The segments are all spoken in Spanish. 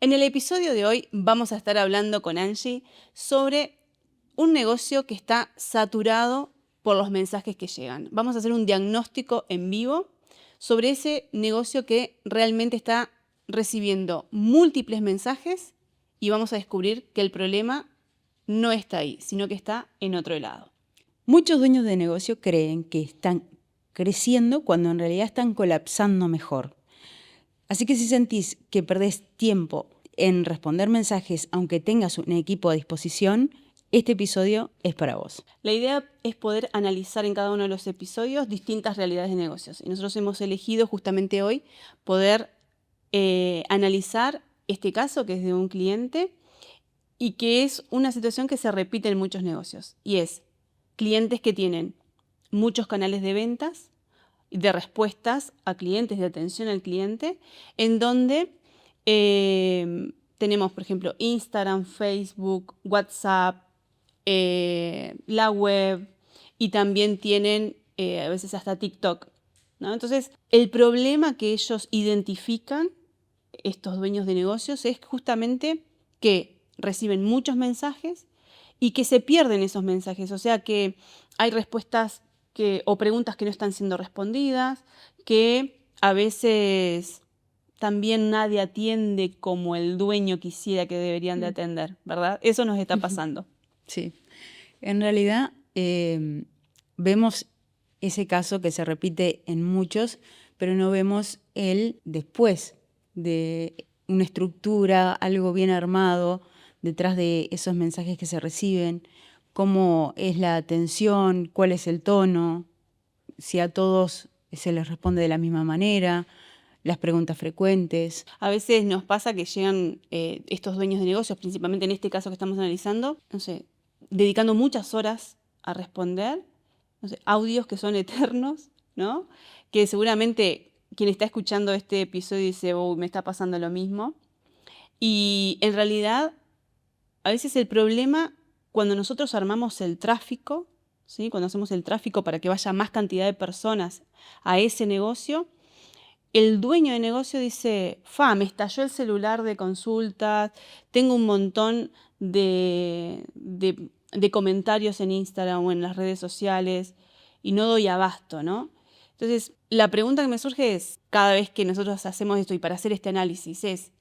En el episodio de hoy vamos a estar hablando con Angie sobre un negocio que está saturado por los mensajes que llegan. Vamos a hacer un diagnóstico en vivo sobre ese negocio que realmente está recibiendo múltiples mensajes y vamos a descubrir que el problema no está ahí, sino que está en otro lado. Muchos dueños de negocio creen que están creciendo cuando en realidad están colapsando mejor. Así que si sentís que perdés tiempo en responder mensajes aunque tengas un equipo a disposición, este episodio es para vos. La idea es poder analizar en cada uno de los episodios distintas realidades de negocios. Y nosotros hemos elegido justamente hoy poder analizar este caso que es de un cliente y que es una situación que se repite en muchos negocios. Y es clientes que tienen muchos canales de ventas, de respuestas a clientes, de atención al cliente, en donde tenemos, por ejemplo, Instagram, Facebook, WhatsApp, la web y también tienen a veces hasta TikTok, ¿no? Entonces, el problema que ellos identifican, estos dueños de negocios, es justamente que reciben muchos mensajes y que se pierden esos mensajes, o sea que hay respuestas o preguntas que no están siendo respondidas, que a veces también nadie atiende como el dueño quisiera que deberían de atender, ¿verdad? Eso nos está pasando. Sí, en realidad vemos ese caso que se repite en muchos, pero no vemos el después de una estructura, algo bien armado detrás de esos mensajes que se reciben, cómo es la atención, cuál es el tono, si a todos se les responde de la misma manera, las preguntas frecuentes. A veces nos pasa que llegan estos dueños de negocios, principalmente en este caso que estamos analizando, no sé, dedicando muchas horas a responder, no sé, audios que son eternos, ¿no? Que seguramente quien está escuchando este episodio dice, me está pasando lo mismo. Y en realidad, a veces el problema, cuando nosotros armamos el tráfico, ¿sí? Cuando hacemos el tráfico para que vaya más cantidad de personas a ese negocio, el dueño de negocio dice, me estalló el celular de consultas, tengo un montón de comentarios en Instagram o en las redes sociales y no doy abasto, ¿no? Entonces, la pregunta que me surge es, cada vez que nosotros hacemos esto y para hacer este análisis, es,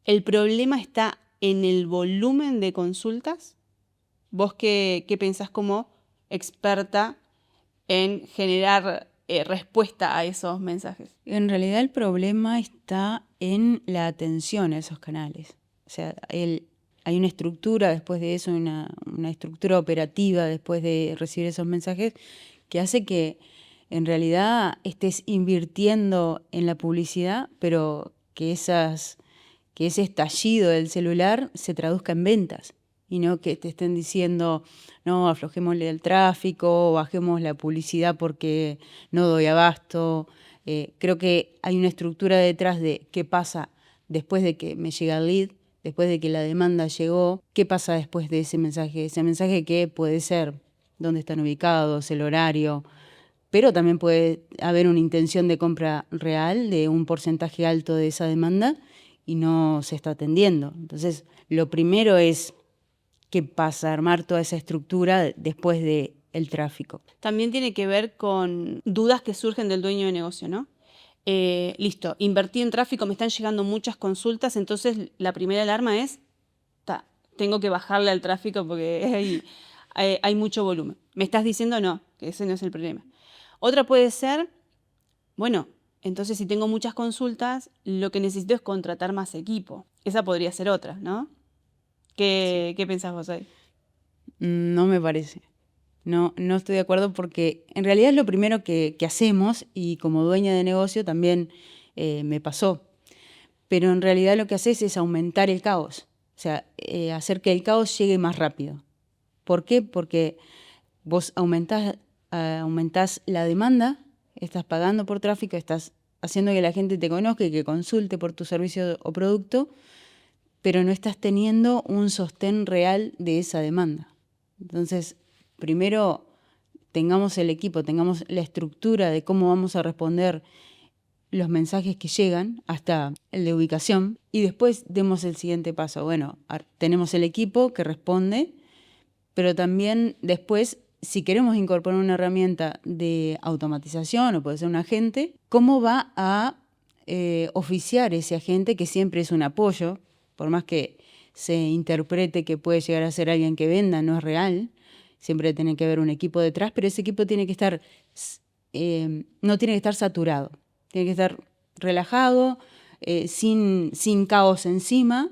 ¿el problema está en el volumen de consultas? ¿Vos qué pensás como experta en generar respuesta a esos mensajes? En realidad el problema está en la atención a esos canales. O sea, hay una estructura después de eso, una estructura operativa después de recibir esos mensajes que hace que en realidad estés invirtiendo en la publicidad, pero que ese estallido del celular se traduzca en ventas y no que te estén diciendo, no, aflojémosle el tráfico, bajemos la publicidad porque no doy abasto. Creo que hay una estructura detrás de qué pasa después de que me llega el lead, después de que la demanda llegó, qué pasa después de ese mensaje que puede ser dónde están ubicados, el horario, pero también puede haber una intención de compra real de un porcentaje alto de esa demanda y no se está atendiendo. Entonces, lo primero es qué pasa, armar toda esa estructura después del tráfico. También tiene que ver con dudas que surgen del dueño de negocio, ¿no? Listo, invertí en tráfico, me están llegando muchas consultas, entonces la primera alarma es, tengo que bajarle al tráfico porque hay mucho volumen. ¿Me estás diciendo no? Que ese no es el problema. Otra puede ser, bueno, entonces si tengo muchas consultas, lo que necesito es contratar más equipo. Esa podría ser otra, ¿no? ¿Qué pensás vos ahí? No me parece. No estoy de acuerdo porque en realidad es lo primero que hacemos y como dueña de negocio también me pasó. Pero en realidad lo que haces es aumentar el caos, o sea, hacer que el caos llegue más rápido. ¿Por qué? Porque vos aumentás la demanda, estás pagando por tráfico, estás haciendo que la gente te conozca y que consulte por tu servicio o producto, pero no estás teniendo un sostén real de esa demanda. Entonces, primero tengamos el equipo, tengamos la estructura de cómo vamos a responder los mensajes que llegan hasta el de ubicación y después demos el siguiente paso. Bueno, tenemos el equipo que responde, pero también después, si queremos incorporar una herramienta de automatización o puede ser un agente, ¿cómo va a oficiar ese agente que siempre es un apoyo? Por más que se interprete que puede llegar a ser alguien que venda, no es real. Siempre tiene que haber un equipo detrás, pero ese equipo tiene que estar, no tiene que estar saturado. Tiene que estar relajado, sin caos encima,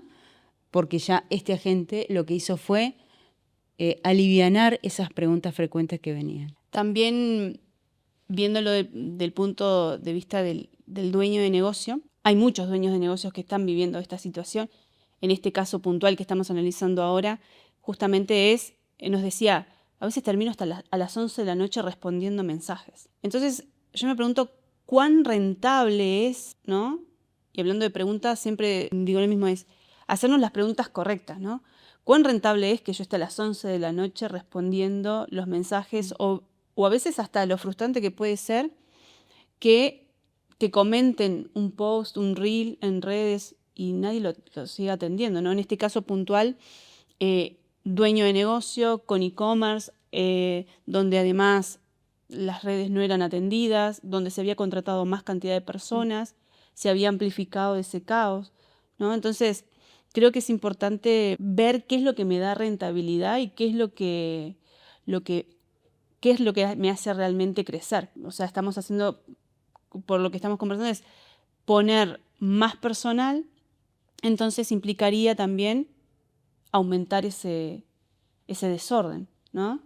porque ya este agente lo que hizo fue alivianar esas preguntas frecuentes que venían. También, viéndolo del punto de vista del dueño de negocio, hay muchos dueños de negocios que están viviendo esta situación. En este caso puntual que estamos analizando ahora, justamente nos decía, a veces termino hasta a las 11 de la noche respondiendo mensajes. Entonces, yo me pregunto cuán rentable es, ¿no? Y hablando de preguntas, siempre digo lo mismo, es hacernos las preguntas correctas, ¿no? ¿Cuán rentable es que yo esté a las 11 de la noche respondiendo los mensajes o a veces hasta lo frustrante que puede ser que comenten un post, un reel en redes y nadie lo sigue atendiendo, ¿no? En este caso puntual, dueño de negocio con e-commerce, donde además las redes no eran atendidas, donde se había contratado más cantidad de personas, se había amplificado ese caos, ¿no? Entonces, creo que es importante ver qué es lo que me da rentabilidad y qué es lo que me hace realmente crecer. O sea, estamos haciendo, por lo que estamos conversando, es poner más personal, entonces implicaría también aumentar ese desorden, ¿no?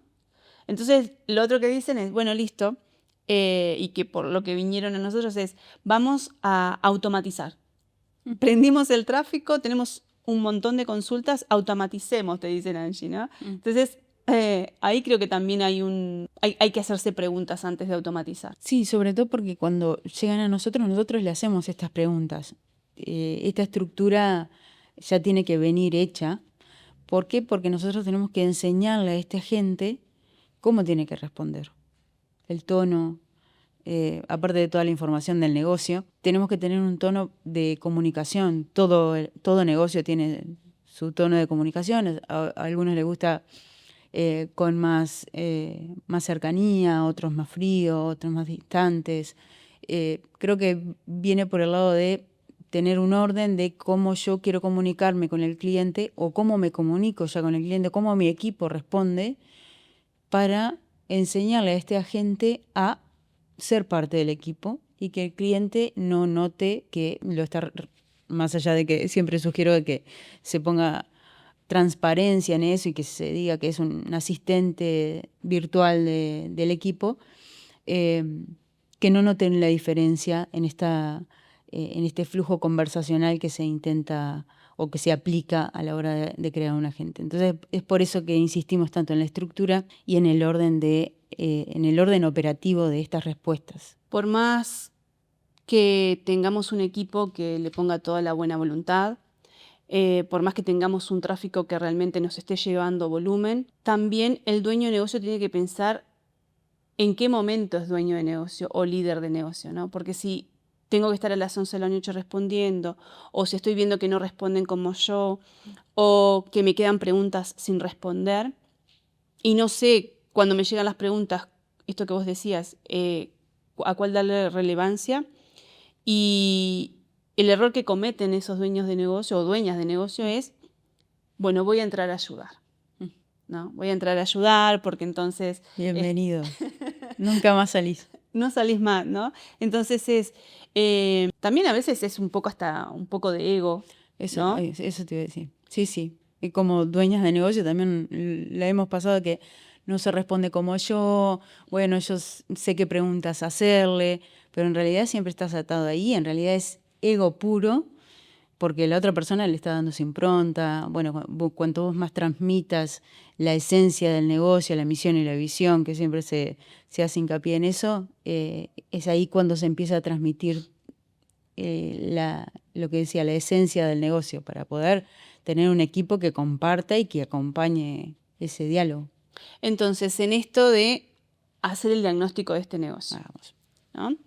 Entonces, lo otro que dicen es, bueno, listo, y que por lo que vinieron a nosotros es, vamos a automatizar. Prendimos el tráfico, tenemos un montón de consultas, automaticemos, te dicen Angie, ¿no? Entonces, ahí creo que también hay que hacerse preguntas antes de automatizar. Sí, sobre todo porque cuando llegan a nosotros le hacemos estas preguntas. Esta estructura ya tiene que venir hecha. ¿Por qué? Porque nosotros tenemos que enseñarle a este agente cómo tiene que responder. El tono, aparte de toda la información del negocio, tenemos que tener un tono de comunicación. Todo negocio tiene su tono de comunicación. A algunos les gusta con más cercanía, otros más frío, otros más distantes. Creo que viene por el lado de tener un orden de cómo yo quiero comunicarme con el cliente o cómo me comunico ya con el cliente, cómo mi equipo responde para enseñarle a este agente a ser parte del equipo y que el cliente no note que lo está, más allá de que siempre sugiero que se ponga transparencia en eso y que se diga que es un asistente virtual del equipo, que no noten la diferencia en este flujo conversacional que se intenta o que se aplica a la hora de crear un agente. Entonces, es por eso que insistimos tanto en la estructura y en el orden operativo de estas respuestas. Por más que tengamos un equipo que le ponga toda la buena voluntad, por más que tengamos un tráfico que realmente nos esté llevando volumen, también el dueño de negocio tiene que pensar en qué momento es dueño de negocio o líder de negocio, ¿no? Porque si tengo que estar a las 11 de la noche respondiendo, o si estoy viendo que no responden como yo, o que me quedan preguntas sin responder, y no sé cuando me llegan las preguntas, esto que vos decías, a cuál darle relevancia, y el error que cometen esos dueños de negocio o dueñas de negocio es, bueno, voy a entrar a ayudar, ¿no? Voy a entrar a ayudar porque entonces... Bienvenido. Nunca más salís. No salís más, ¿no? Entonces también a veces es un poco hasta un poco de ego, Eso, ¿no? eso te iba a decir. Sí. Y como dueñas de negocio también la hemos pasado que no se responde como yo, bueno, yo sé qué preguntas hacerle, pero en realidad siempre estás atado ahí, en realidad es ego puro, porque la otra persona le está dando su impronta. Bueno, cuanto vos más transmitas la esencia del negocio, la misión y la visión, que siempre se hace hincapié en eso, es ahí cuando se empieza a transmitir lo que decía, la esencia del negocio, para poder tener un equipo que comparta y que acompañe ese diálogo. Entonces, en esto de hacer el diagnóstico de este negocio, Vamos. ¿no?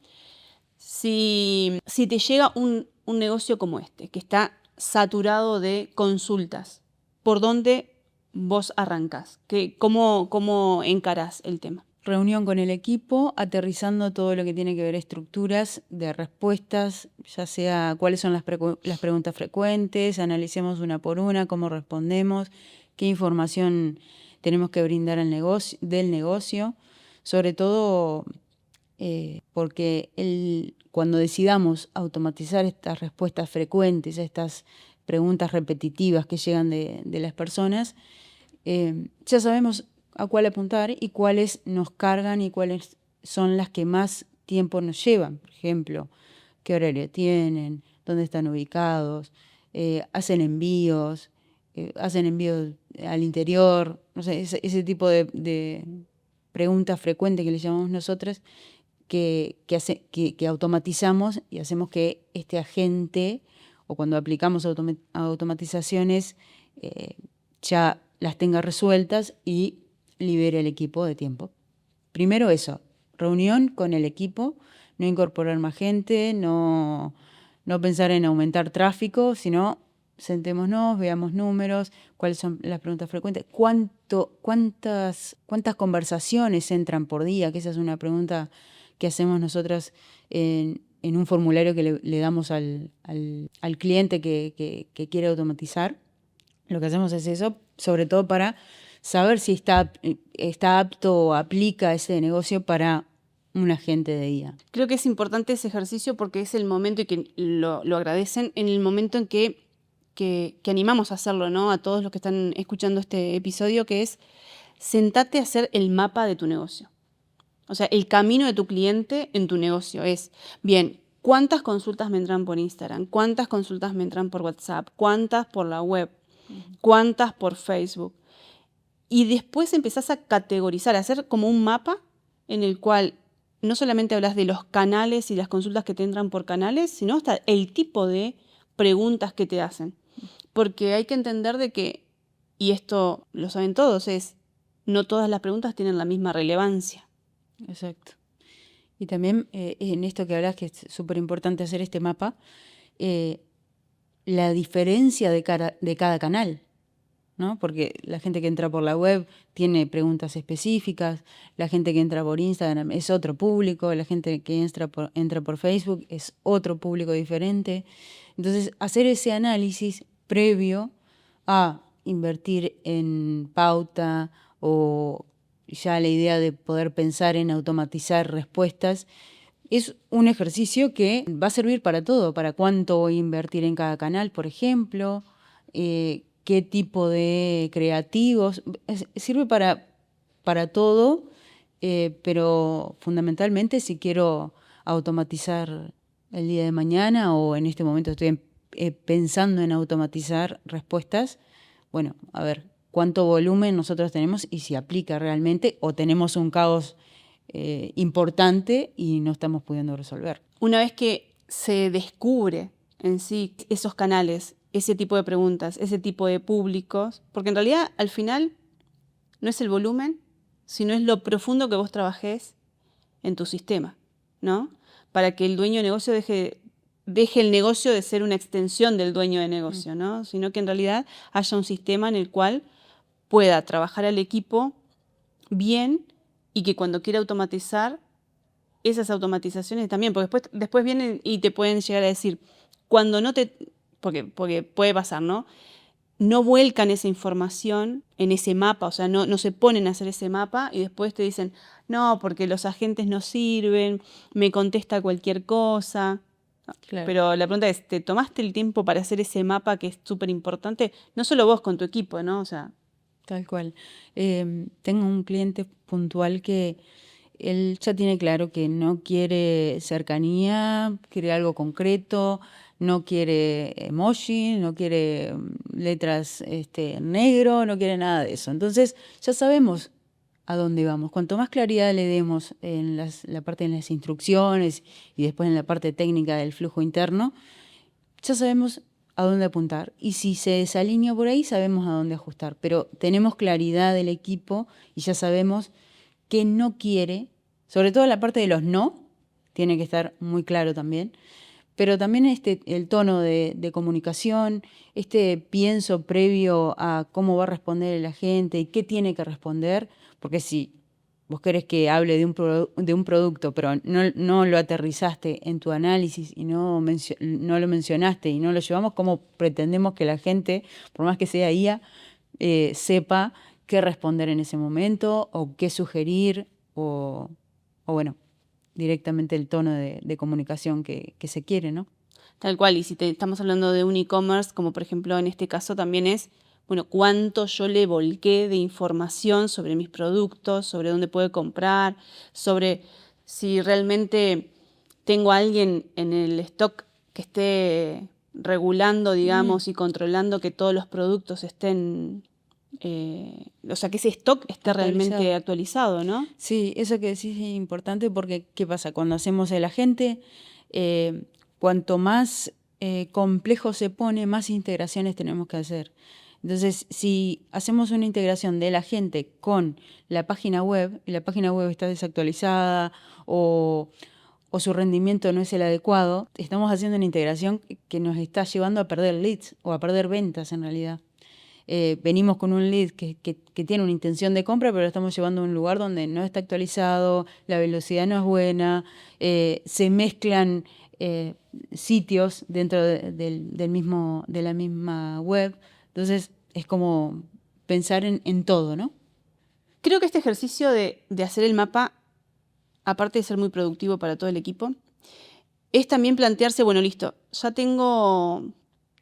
Si te llega un negocio como este, que está saturado de consultas, ¿por dónde vos arrancás? ¿Cómo encarás el tema? Reunión con el equipo, aterrizando todo lo que tiene que ver estructuras de respuestas, ya sea cuáles son las preguntas frecuentes, analicemos una por una, cómo respondemos, qué información tenemos que brindar del negocio, sobre todo porque cuando decidamos automatizar estas respuestas frecuentes, estas preguntas repetitivas que llegan de las personas, ya sabemos a cuál apuntar y cuáles nos cargan y cuáles son las que más tiempo nos llevan. Por ejemplo, qué horario tienen, dónde están ubicados, hacen envíos al interior, no sé, ese tipo de preguntas frecuentes que le llamamos nosotras, que automatizamos y hacemos que este agente, o cuando aplicamos automatizaciones, ya las tenga resueltas y libere el equipo de tiempo. Primero eso, reunión con el equipo, no incorporar más gente, no pensar en aumentar tráfico, sino sentémonos, veamos números, cuáles son las preguntas frecuentes, cuántas conversaciones entran por día, que esa es una pregunta que hacemos nosotras en un formulario que le damos al cliente que quiere automatizar. Lo que hacemos es eso, sobre todo para saber si está apto o aplica ese negocio para un agente de IA. Creo que es importante ese ejercicio porque es el momento, y que lo agradecen, en el momento en que animamos a hacerlo, ¿no? A todos los que están escuchando este episodio, que es sentate a hacer el mapa de tu negocio. O sea, el camino de tu cliente en tu negocio es, bien, ¿cuántas consultas me entran por Instagram? ¿Cuántas consultas me entran por WhatsApp? ¿Cuántas por la web? ¿Cuántas por Facebook? Y después empezás a categorizar, a hacer como un mapa en el cual no solamente hablas de los canales y las consultas que te entran por canales, sino hasta el tipo de preguntas que te hacen. Porque hay que entender de que, y esto lo saben todos, no todas las preguntas tienen la misma relevancia. Exacto. Y también en esto que hablas, que es súper importante hacer este mapa, la diferencia de cada canal, ¿no? Porque la gente que entra por la web tiene preguntas específicas, la gente que entra por Instagram es otro público, la gente que entra por Facebook es otro público diferente. Entonces, hacer ese análisis previo a invertir en pauta o ya la idea de poder pensar en automatizar respuestas, es un ejercicio que va a servir para todo, para cuánto voy a invertir en cada canal, por ejemplo, qué tipo de creativos, sirve para todo, pero fundamentalmente si quiero automatizar el día de mañana o en este momento estoy pensando en automatizar respuestas, bueno, a ver, cuánto volumen nosotros tenemos y si aplica realmente o tenemos un caos importante y no estamos pudiendo resolver. Una vez que se descubre en sí esos canales, ese tipo de preguntas, ese tipo de públicos, porque en realidad al final no es el volumen, sino es lo profundo que vos trabajés en tu sistema, ¿no? Para que el dueño de negocio deje el negocio de ser una extensión del dueño de negocio, ¿no? Sino que en realidad haya un sistema en el cual pueda trabajar al equipo bien y que cuando quiera automatizar, esas automatizaciones también, porque después vienen y te pueden llegar a decir, cuando no te, porque puede pasar, ¿no? No vuelcan esa información en ese mapa, o sea, no se ponen a hacer ese mapa y después te dicen, no, porque los agentes no sirven, me contesta cualquier cosa. Claro. Pero la pregunta es, ¿te tomaste el tiempo para hacer ese mapa que es súper importante? No solo vos con tu equipo, ¿no? O sea, tal cual. Tengo un cliente puntual que él ya tiene claro que no quiere cercanía, quiere algo concreto, no quiere emoji, no quiere letras negro, no quiere nada de eso. Entonces ya sabemos a dónde vamos. Cuanto más claridad le demos en la parte de las instrucciones y después en la parte técnica del flujo interno, ya sabemos a dónde apuntar. Y si se desalinea por ahí, sabemos a dónde ajustar. Pero tenemos claridad del equipo y ya sabemos qué no quiere, sobre todo la parte de los no, tiene que estar muy claro también. Pero también el tono de comunicación, pienso previo a cómo va a responder la gente y qué tiene que responder, porque si vos querés que hable de un producto, pero no lo aterrizaste en tu análisis y no lo mencionaste y no lo llevamos, ¿cómo pretendemos que la gente, por más que sea IA, sepa qué responder en ese momento o qué sugerir o bueno, directamente el tono de comunicación que se quiere, ¿no? Tal cual, y si estamos hablando de un e-commerce, como por ejemplo en este caso también es, bueno, cuánto yo le volqué de información sobre mis productos, sobre dónde puedo comprar, sobre si realmente tengo a alguien en el stock que esté regulando, digamos, y controlando que todos los productos estén, o sea, que ese stock esté realmente actualizado, ¿no? Sí, eso que decís es importante porque, ¿qué pasa? Cuando hacemos el agente, cuanto más complejo se pone, más integraciones tenemos que hacer. Entonces, si hacemos una integración del agente con la página web, y la página web está desactualizada o su rendimiento no es el adecuado, estamos haciendo una integración que nos está llevando a perder leads o a perder ventas en realidad. Venimos con un lead que tiene una intención de compra, pero lo estamos llevando a un lugar donde no está actualizado, la velocidad no es buena, se mezclan sitios dentro de la misma web. Entonces es como pensar en todo, ¿no? Creo que este ejercicio de hacer el mapa, aparte de ser muy productivo para todo el equipo, es también plantearse, bueno, listo, ya tengo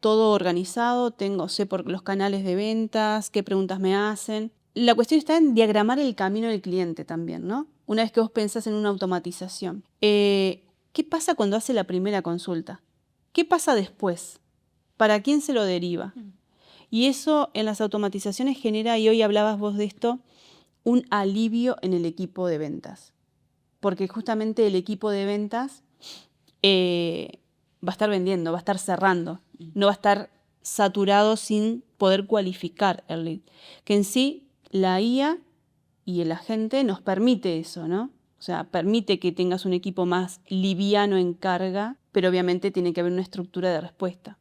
todo organizado, sé por los canales de ventas, qué preguntas me hacen. La cuestión está en diagramar el camino del cliente también, ¿no? Una vez que vos pensás en una automatización. ¿Qué pasa cuando hace la primera consulta? ¿Qué pasa después? ¿Para quién se lo deriva? Y eso en las automatizaciones genera, y hoy hablabas vos de esto, un alivio en el equipo de ventas. Porque justamente el equipo de ventas va a estar vendiendo, va a estar cerrando, no va a estar saturado sin poder cualificar el lead. Que en sí la IA y el agente nos permite eso, ¿no? O sea, permite que tengas un equipo más liviano en carga, pero obviamente tiene que haber una estructura de respuesta.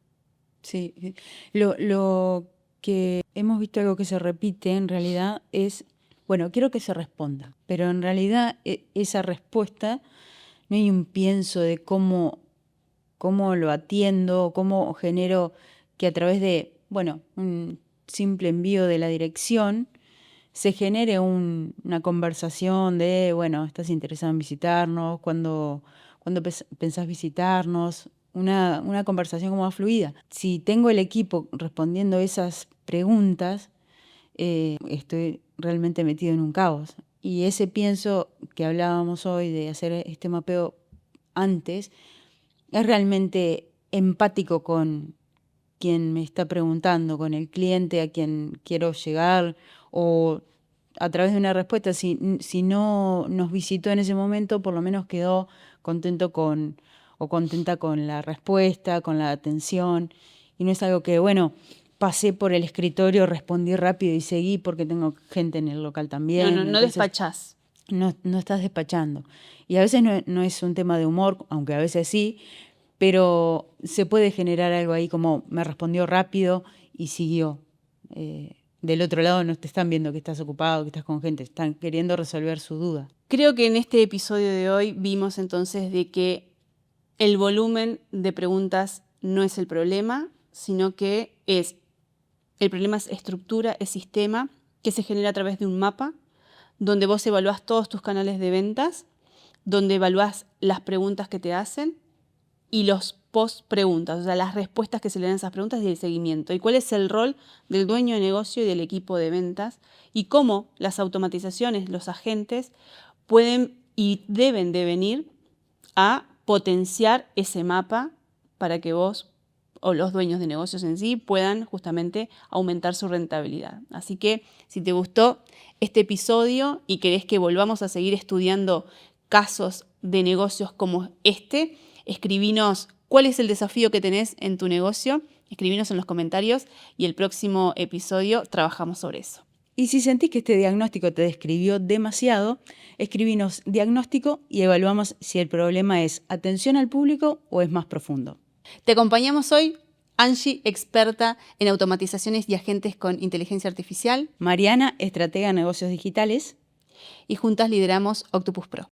Sí, lo que hemos visto algo que se repite en realidad es, bueno, quiero que se responda, pero en realidad esa respuesta no hay un pienso de cómo lo atiendo, cómo genero que a través de, bueno, un simple envío de la dirección se genere una conversación de, bueno, ¿estás interesado en visitarnos? ¿Cuándo pensás visitarnos? Una conversación como más fluida. Si tengo el equipo respondiendo esas preguntas, estoy realmente metido en un caos. Y ese pienso que hablábamos hoy de hacer este mapeo antes, es realmente empático con quien me está preguntando, con el cliente a quien quiero llegar, o a través de una respuesta, si no nos visitó en ese momento, por lo menos quedó contento o contenta con la respuesta, con la atención, y no es algo que, bueno, pasé por el escritorio, respondí rápido y seguí porque tengo gente en el local también. No Entonces, despachás. no estás despachando. Y a veces no es un tema de humor, aunque a veces sí, pero se puede generar algo ahí como me respondió rápido y siguió. Del otro lado no te están viendo que estás ocupado, que estás con gente, están queriendo resolver su duda. Creo que en este episodio de hoy vimos entonces de que el volumen de preguntas no es el problema, sino que el problema es estructura, es sistema, que se genera a través de un mapa, donde vos evaluás todos tus canales de ventas, donde evaluás las preguntas que te hacen y los post-preguntas, o sea, las respuestas que se le dan a esas preguntas y el seguimiento. Y cuál es el rol del dueño de negocio y del equipo de ventas y cómo las automatizaciones, los agentes, pueden y deben de venir a potenciar ese mapa para que vos o los dueños de negocios en sí puedan justamente aumentar su rentabilidad. Así que si te gustó este episodio y querés que volvamos a seguir estudiando casos de negocios como este, escribinos cuál es el desafío que tenés en tu negocio, escribinos en los comentarios y el próximo episodio trabajamos sobre eso. Y si sentís que este diagnóstico te describió demasiado, escribinos diagnóstico y evaluamos si el problema es atención al público o es más profundo. Te acompañamos hoy, Angie, experta en automatizaciones y agentes con inteligencia artificial. Mariana, estratega de negocios digitales. Y juntas lideramos Octopus Pro.